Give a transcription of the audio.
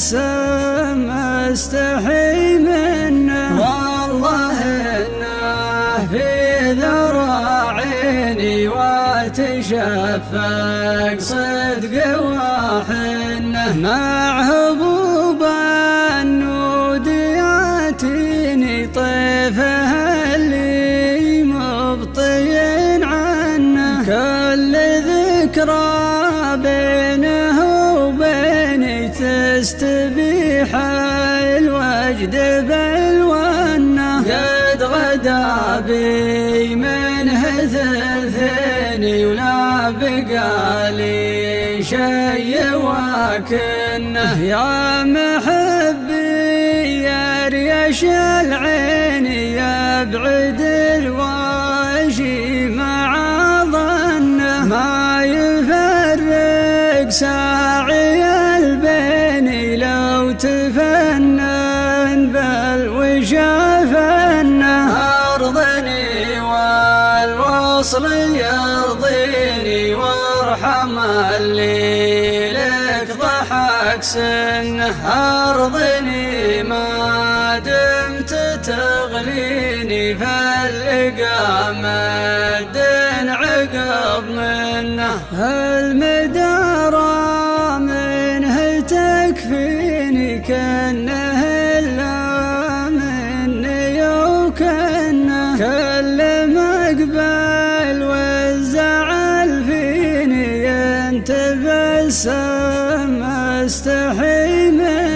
تبسم استحي منه، والله انه في ذراعيني وتشفق صدق وحنه، مع هبوب النود ياتيني طيفه اللي مبطين عنه، كل ذكرى بينه وبيني تستبيح الوجد بالونه، قد غدا بي منه ثلثيني ولا بقالي شي وكنه، يا محبي يا ريش العين يبعد الواشي مع ظنه، ما يفرق ساعي البين لو تفنن بل وشافنه، أرضني والوصل يرضيني وارحم اللي لك ضحك سنه، أرضني ما دمت تغليني فاللقى مد عقب منه، المدارى منه تكفيني كنه إلا مني وكنه، كل مقبل والزعل فيني ينتبسم استحي منه.